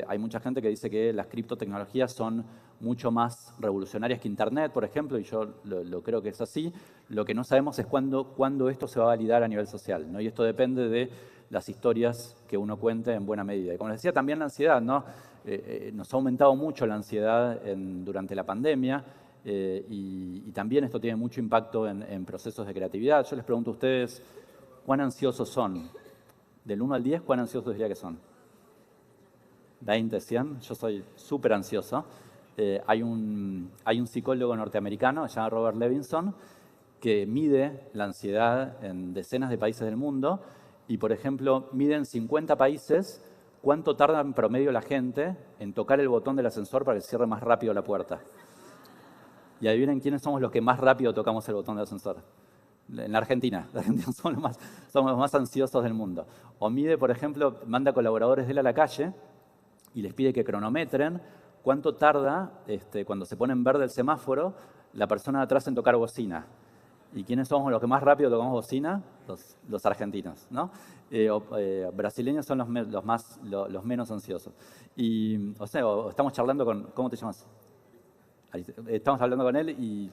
hay mucha gente que dice que las criptotecnologías son mucho más revolucionarias que Internet, por ejemplo, y yo lo creo que es así. Lo que no sabemos es cuándo esto se va a validar a nivel social, ¿no? Y esto depende de las historias que uno cuente en buena medida. Y como les decía, también la ansiedad, ¿no? Nos ha aumentado mucho la ansiedad durante la pandemia y también esto tiene mucho impacto en procesos de creatividad. Yo les pregunto a ustedes, ¿cuán ansiosos son? Del 1 al 10, ¿cuán ansiosos diría que son? 20, 100. Yo soy súper ansioso. Hay un psicólogo norteamericano, se llama Robert Levinson, que mide la ansiedad en decenas de países del mundo y, por ejemplo, mide en 50 países cuánto tarda en promedio la gente en tocar el botón del ascensor para que cierre más rápido la puerta. Y adivinen quiénes somos los que más rápido tocamos el botón del ascensor. En la Argentina. Somos los más ansiosos del mundo. O mide, por ejemplo, manda colaboradores de él a la calle y les pide que cronometren cuánto tarda, cuando se pone en verde el semáforo, la persona de atrás en tocar bocina. ¿Y quiénes somos los que más rápido tocamos bocina? Los argentinos, ¿no? Brasileños son los menos ansiosos. Y, estamos charlando con... ¿Cómo te llamas? Estamos hablando con él y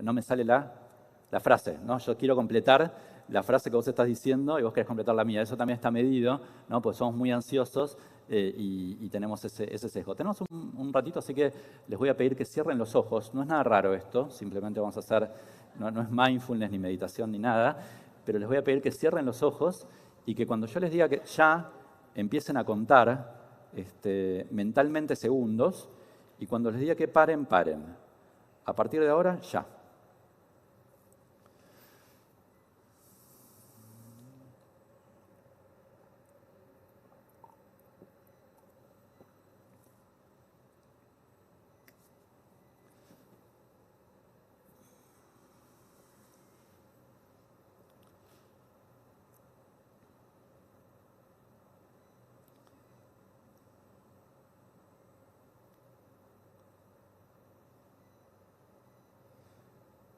no me sale la frase, ¿no? Yo quiero completar la frase que vos estás diciendo y vos querés completar la mía. Eso también está medido, ¿no? Pues somos muy ansiosos y tenemos ese sesgo. Tenemos un ratito, así que les voy a pedir que cierren los ojos. No es nada raro esto, simplemente vamos a hacer, no es mindfulness ni meditación ni nada, pero les voy a pedir que cierren los ojos y que cuando yo les diga que ya empiecen a contar mentalmente segundos y cuando les diga que paren, paren. A partir de ahora, ya.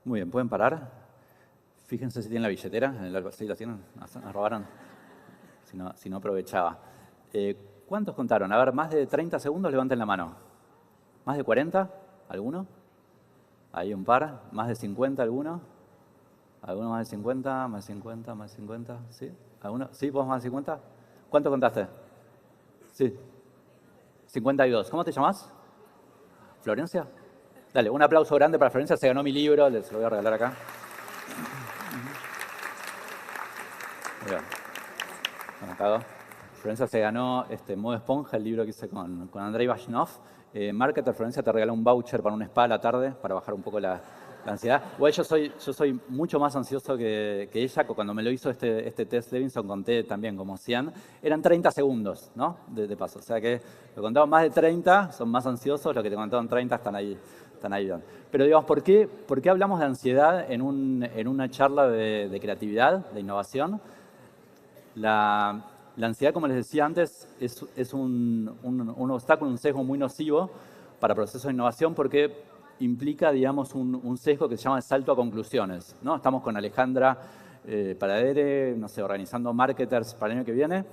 Muy bien, ¿pueden parar? Fíjense si tienen la billetera. ¿Sí la tienen? ¿Nos robaron? Si no aprovechaba. ¿Cuántos contaron? A ver, más de 30 segundos, levanten la mano. ¿Más de 40? ¿Alguno? Ahí un par. ¿Más de 50 alguno? ¿Alguno más de 50? ¿Más de 50? ¿Más de 50? ¿Sí? ¿Alguno? ¿Sí? ¿Vos más de 50? ¿Cuánto contaste? Sí. 52. ¿Cómo te llamas? ¿Florencia? Dale, un aplauso grande para Florencia. Se ganó mi libro. Se lo voy a regalar acá. Bien. Conectado. Florencia se ganó Modo Esponja, el libro que hice con Andrei Vashnov. Marketer, Florencia te regaló un voucher para un spa a la tarde para bajar un poco la ansiedad. Bueno, yo soy mucho más ansioso que ella. Cuando me lo hizo este test Levinson conté también como 100. Eran 30 segundos, ¿no? De paso. O sea que lo contaban más de 30, son más ansiosos. Los que te contaban 30 están ahí. Pero digamos, ¿por qué hablamos de ansiedad en una charla de creatividad, de innovación? La ansiedad, como les decía antes, es un obstáculo, un sesgo muy nocivo para procesos de innovación porque implica, digamos, un sesgo que se llama el salto a conclusiones, ¿no? Estamos con Alejandra Paradere, no sé, organizando marketers para el año que viene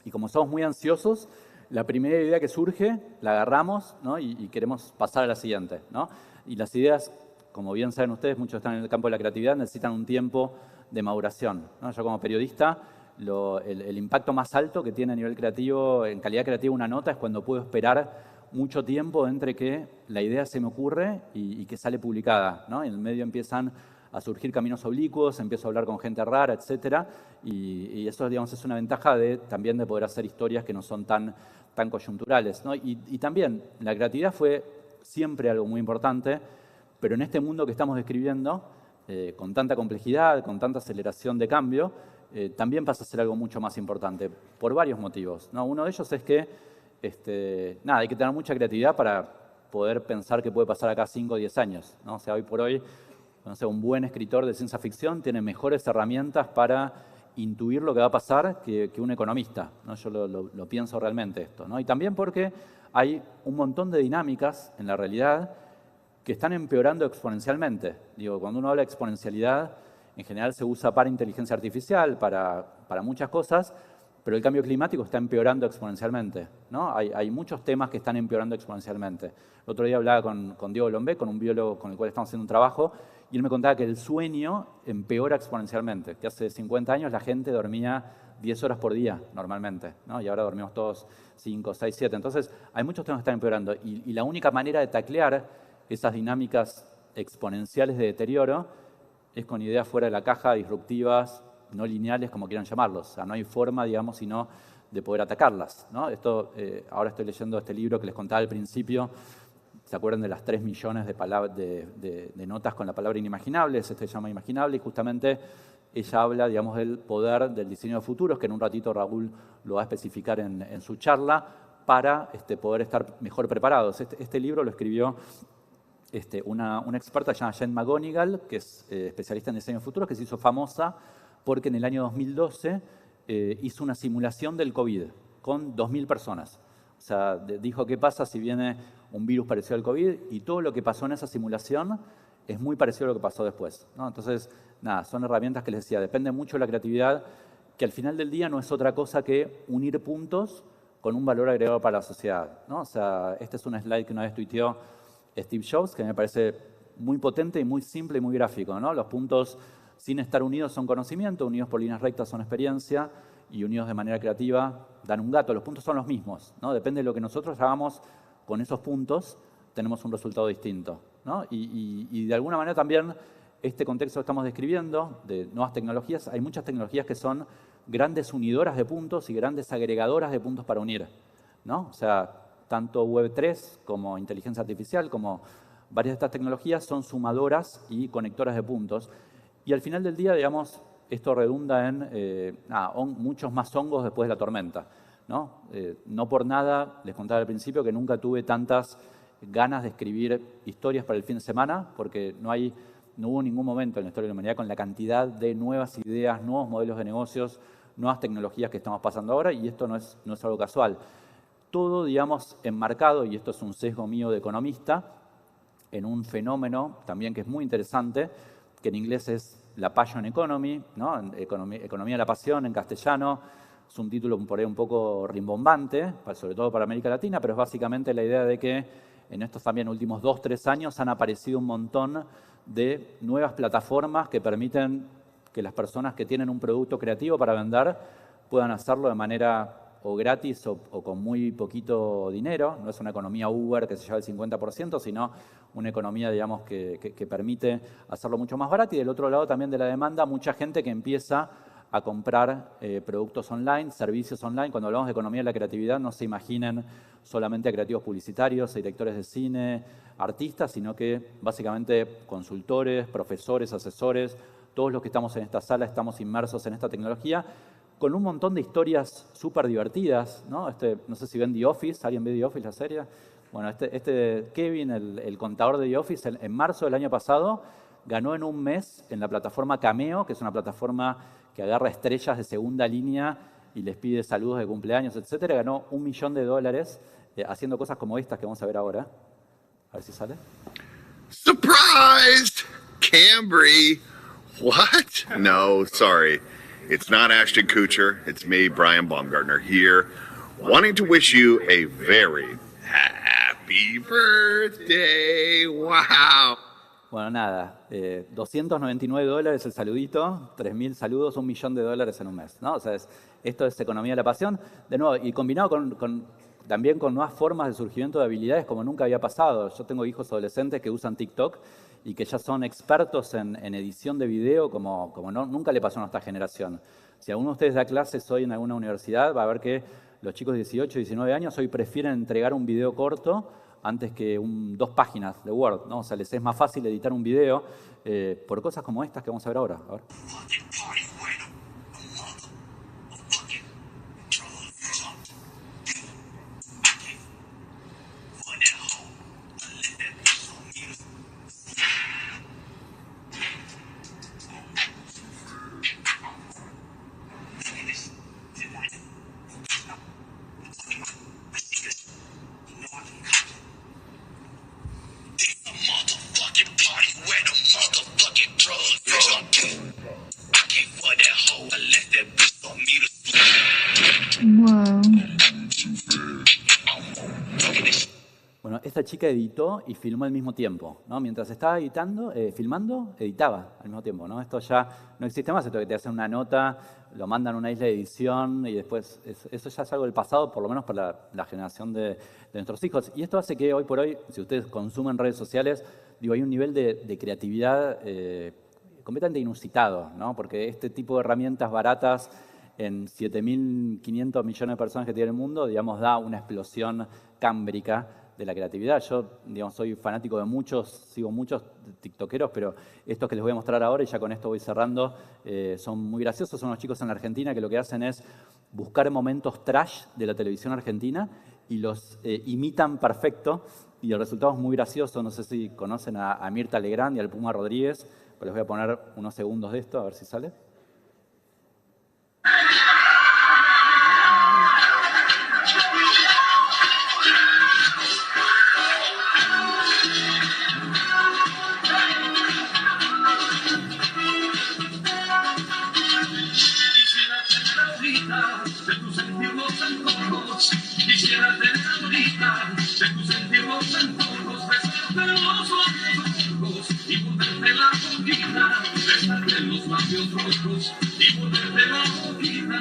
y como somos muy ansiosos, la primera idea que surge la agarramos, ¿no? y queremos pasar a la siguiente, ¿no? Y las ideas, como bien saben ustedes, muchos están en el campo de la creatividad, necesitan un tiempo de maduración, ¿no? Yo como periodista, el impacto más alto que tiene a nivel creativo, en calidad creativa, una nota es cuando puedo esperar mucho tiempo entre que la idea se me ocurre y que sale publicada, ¿no? En el medio empiezan a surgir caminos oblicuos, empiezo a hablar con gente rara, etcétera, y eso, digamos, es una ventaja también de poder hacer historias que no son tan coyunturales, ¿no? Y también la creatividad fue siempre algo muy importante, pero en este mundo que estamos describiendo, con tanta complejidad, con tanta aceleración de cambio, también pasa a ser algo mucho más importante, por varios motivos, ¿no? Uno de ellos es que hay que tener mucha creatividad para poder pensar qué puede pasar acá 5 o 10 años, ¿no? O sea, hoy por hoy, no sé, un buen escritor de ciencia ficción tiene mejores herramientas para intuir lo que va a pasar que un economista, ¿no? Yo lo pienso realmente esto, ¿no? Y también porque hay un montón de dinámicas en la realidad que están empeorando exponencialmente. Digo, cuando uno habla de exponencialidad, en general se usa para inteligencia artificial, para muchas cosas, pero el cambio climático está empeorando exponencialmente, ¿no? Hay muchos temas que están empeorando exponencialmente. El otro día hablaba con Diego Lombé, con un biólogo con el cual estamos haciendo un trabajo, y él me contaba que el sueño empeora exponencialmente, que hace 50 años la gente dormía 10 horas por día normalmente, ¿no? Y ahora dormimos todos 5, 6, 7. Entonces, hay muchos temas que están empeorando, y la única manera de taclear esas dinámicas exponenciales de deterioro es con ideas fuera de la caja, disruptivas, no lineales, como quieran llamarlos. O sea, no hay forma, digamos, sino de poder atacarlas, ¿no? Esto, ahora estoy leyendo este libro que les contaba al principio. ¿Se acuerdan de las 3 millones de notas con la palabra inimaginable? Este se llama Imaginable y justamente ella habla, digamos, del poder del diseño de futuros, que en un ratito Raúl lo va a especificar en su charla, para poder estar mejor preparados. Este libro lo escribió una experta llamada Jen McGonigal, que es especialista en diseño de futuros, que se hizo famosa porque en el año 2012 hizo una simulación del COVID con 2.000 personas. O sea, dijo qué pasa si viene un virus parecido al COVID, y todo lo que pasó en esa simulación es muy parecido a lo que pasó después, ¿no? Entonces, nada, son herramientas que les decía, depende mucho de la creatividad, que al final del día no es otra cosa que unir puntos con un valor agregado para la sociedad, ¿no? O sea, este es un slide que una vez tuiteó Steve Jobs, que me parece muy potente y muy simple y muy gráfico, ¿no? Los puntos, sin estar unidos, son conocimiento, unidos por líneas rectas son experiencia, y unidos de manera creativa dan un gato. Los puntos son los mismos, ¿no? Depende de lo que nosotros hagamos con esos puntos, tenemos un resultado distinto, ¿no? Y de alguna manera también este contexto que estamos describiendo de nuevas tecnologías, hay muchas tecnologías que son grandes unidoras de puntos y grandes agregadoras de puntos para unir, ¿no? O sea, tanto Web3 como inteligencia artificial, como varias de estas tecnologías son sumadoras y conectoras de puntos. Y al final del día, digamos, esto redunda en muchos más hongos después de la tormenta, ¿no? No por nada, les contaba al principio que nunca tuve tantas ganas de escribir historias para el fin de semana, porque no hubo ningún momento en la historia de la humanidad con la cantidad de nuevas ideas, nuevos modelos de negocios, nuevas tecnologías que estamos pasando ahora, y esto no es algo casual. Todo, digamos, enmarcado, y esto es un sesgo mío de economista, en un fenómeno también que es muy interesante, que en inglés es la passion economy, ¿no? Economía de la pasión en castellano. Es un título por ahí un poco rimbombante, sobre todo para América Latina, pero es básicamente la idea de que en estos también últimos 2-3 años han aparecido un montón de nuevas plataformas que permiten que las personas que tienen un producto creativo para vender puedan hacerlo de manera o gratis o con muy poquito dinero. No es una economía Uber que se lleva el 50%, sino una economía, digamos, que permite hacerlo mucho más barato. Y del otro lado también de la demanda, mucha gente que empieza a comprar productos online, servicios online. Cuando hablamos de economía de la creatividad, no se imaginen solamente a creativos publicitarios, a directores de cine, artistas, sino que básicamente consultores, profesores, asesores, todos los que estamos en esta sala estamos inmersos en esta tecnología, con un montón de historias súper divertidas, ¿no? No sé si ven The Office, ¿alguien ve The Office, la serie? Bueno, Kevin, el contador de The Office, en marzo del año pasado, ganó en un mes en la plataforma Cameo, que es una plataforma que agarra estrellas de segunda línea y les pide saludos de cumpleaños, etcétera. Ganó $1 millón haciendo cosas como estas que vamos a ver ahora. A ver si sale. Surprised! Cambry! What? No, sorry. It's not Ashton Kutcher. It's me, Brian Baumgartner, here, wanting to wish you a very happy birthday. Wow. Bueno, nada, $299 el saludito, 3.000 saludos, $1 millón en un mes, ¿no? O sea, esto es economía de la pasión. De nuevo, y combinado también con nuevas formas de surgimiento de habilidades como nunca había pasado. Yo tengo hijos adolescentes que usan TikTok y que ya son expertos en edición de video como nunca le pasó a nuestra generación. Si alguno de ustedes da clases hoy en alguna universidad, va a ver que los chicos de 18, 19 años hoy prefieren entregar un video corto antes que 2 páginas de Word, ¿no? O sea, les es más fácil editar un video por cosas como estas que vamos a ver ahora. A ver. Bueno, esta chica editó y filmó al mismo tiempo, ¿no? Mientras estaba filmando, editaba al mismo tiempo, ¿no? Esto ya no existe más, esto que te hacen una nota, lo mandan a una isla de edición y después eso ya es algo del pasado, por lo menos para la generación de nuestros hijos. Y esto hace que hoy por hoy, si ustedes consumen redes sociales, digo, hay un nivel de creatividad completamente inusitado, ¿no? Porque este tipo de herramientas baratas en 7.500 millones de personas que tiene el mundo, digamos, da una explosión cámbrica de la creatividad. Yo, digamos, soy fanático de muchos, sigo muchos tiktokeros, pero estos que les voy a mostrar ahora, y ya con esto voy cerrando, son muy graciosos. Son unos chicos en la Argentina que lo que hacen es buscar momentos trash de la televisión argentina y los imitan perfecto, y el resultado es muy gracioso. No sé si conocen a Mirta Legrand y al Puma Rodríguez, pero les voy a poner unos segundos de esto, a ver si sale. Quisiera tener ahorita de tus antiguos antojos, besarte los labios rojos y ponerte la boquita, besarte los labios rojos y ponerte la boquita.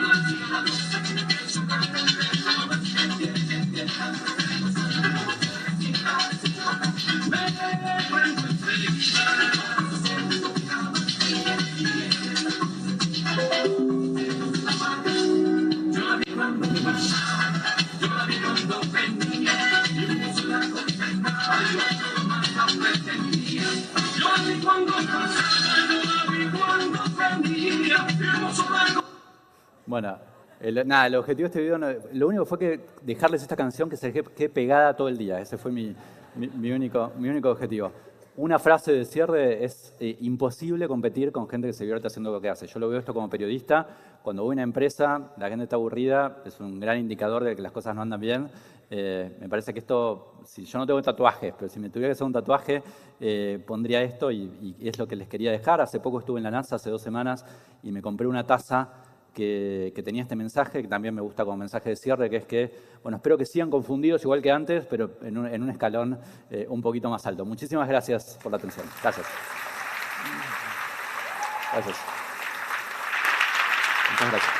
Bueno, nada, el objetivo de este video, lo único fue que dejarles esta canción que se quede pegada todo el día. Ese fue mi único objetivo. Una frase de cierre: es imposible competir con gente que se divierte haciendo lo que hace. Yo lo veo esto como periodista. Cuando voy a una empresa, la gente está aburrida, es un gran indicador de que las cosas no andan bien. Me parece que esto, si yo no tengo tatuajes, pero si me tuviera que hacer un tatuaje, pondría esto y es lo que les quería dejar. Hace poco estuve en la NASA, hace 2 semanas, y me compré una taza que tenía este mensaje, que también me gusta como mensaje de cierre, que es que, bueno, espero que sigan confundidos igual que antes, pero en un escalón un poquito más alto. Muchísimas gracias por la atención. Gracias. Gracias. Muchas gracias.